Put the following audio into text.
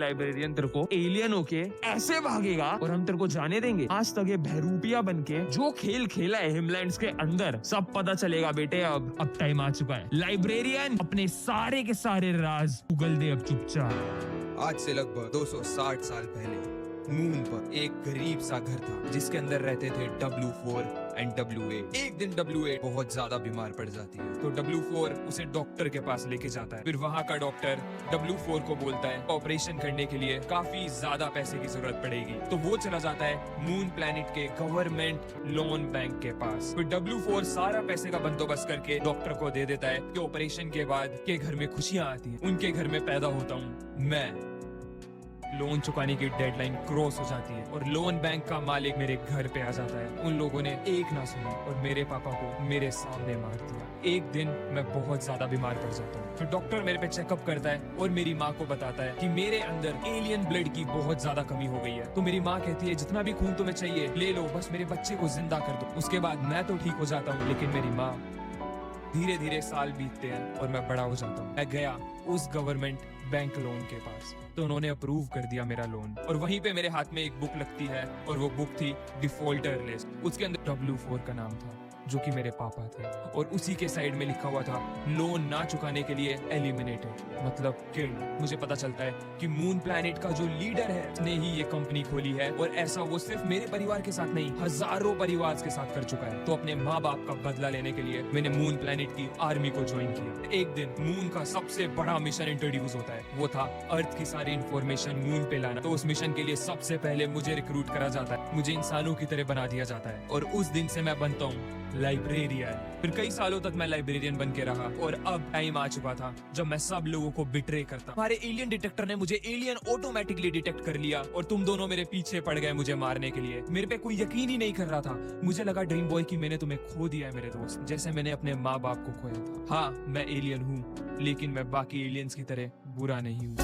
Librarian तेरे को alien होके ऐसे भागेगा और हम तेरे को जाने देंगे? आज तक ये बहरूपिया बनके जो खेल खेला है हिमलैंड्स के अंदर सब पता चलेगा बेटे। अब टाइम आ चुका है। लाइब्रेरियन अपने सारे के सारे राज उगल दे अब चुपचाप। आज से लगभग 260 साल पहले मून पर एक गरीब सा घर था जिसके अंदर रहते थे W4 एंड W8। एक दिन W8 बहुत ज्यादा बीमार पड़ जाती है तो W4 उसे डॉक्टर के पास लेके जाता है। फिर वहाँ का डॉक्टर W4 को बोलता है ऑपरेशन करने के लिए काफी ज्यादा पैसे की जरूरत पड़ेगी। तो वो चला जाता है मून प्लेनेट के गवर्नमेंट लोन बैंक के पास। फिर W4 सारा पैसे का बंदोबस्त करके डॉक्टर को दे देता है कि ऑपरेशन के बाद के घर में खुशियां आती हैं। उनके घर में पैदा होता हूँ मैं। लोन चुकाने की डेडलाइन क्रॉस हो जाती है और लोन बैंक का मालिक मेरे घर पे आ जाता है। उन लोगों ने एक ना सुनी और मेरे पापा को मेरे सामने मार दिया। एक दिन मैं बहुत ज्यादा बीमार पड़ जाता हूँ। फिर डॉक्टर मेरे पे चेकअप करता है और मेरी माँ को बताता है कि मेरे अंदर एलियन ब्लड की बहुत ज्यादा कमी हो गई है। तो मेरी माँ कहती है जितना भी खून तुम्हें चाहिए ले लो, बस मेरे बच्चे को जिंदा कर दो। उसके बाद मैं तो ठीक हो जाता हूँ लेकिन मेरी माँ। धीरे धीरे साल बीतते हैं और मैं बड़ा हो जाता हूँ। मैं गया उस गवर्नमेंट बैंक लोन के पास तो उन्होंने अप्रूव कर दिया मेरा लोन। और वहीं पे मेरे हाथ में एक बुक लगती है और वो बुक थी डिफॉल्टर लिस्ट। उसके अंदर W4 का नाम था जो कि मेरे पापा थे और उसी के साइड में लिखा हुआ था लोन ना चुकाने के लिए एलिमिनेटेड, मतलब किल्ड। मुझे पता चलता है कि मून प्लैनेट का जो लीडर है उसने ही ये कंपनी खोली है और ऐसा वो सिर्फ मेरे परिवार के साथ नहीं हजारों परिवार के साथ कर चुका है। तो अपने माँ बाप का बदला लेने के लिए मैंने मून प्लैनेट की आर्मी को ज्वाइन किया। एक दिन मून का सबसे बड़ा मिशन इंट्रोड्यूस होता है, वो था अर्थ की सारी इंफॉर्मेशन मून पे लाना। तो उस मिशन के लिए सबसे पहले मुझे रिक्रूट करा जाता है, मुझे इंसानों की तरह बना दिया जाता है और उस दिन से मैं बनता हूँ लाइब्रेरियन। फिर कई सालों तक मैं लाइब्रेरियन बन के रहा और अब टाइम आ चुका था जब मैं सब लोगों को बिट्रे करता। हमारे एलियन डिटेक्टर ने मुझे एलियन ऑटोमेटिकली डिटेक्ट कर लिया और तुम दोनों मेरे पीछे पड़ गए मुझे मारने के लिए। मेरे पे कोई यकीन ही नहीं कर रहा था। मुझे लगा ड्रीम बॉय कि मैंने तुम्हें खो दिया है मेरे दोस्त, जैसे मैंने अपने माँ बाप को खोया था। हाँ मैं एलियन हूँ लेकिन मैं बाकी एलियंस की तरह बुरा नहीं हूँ।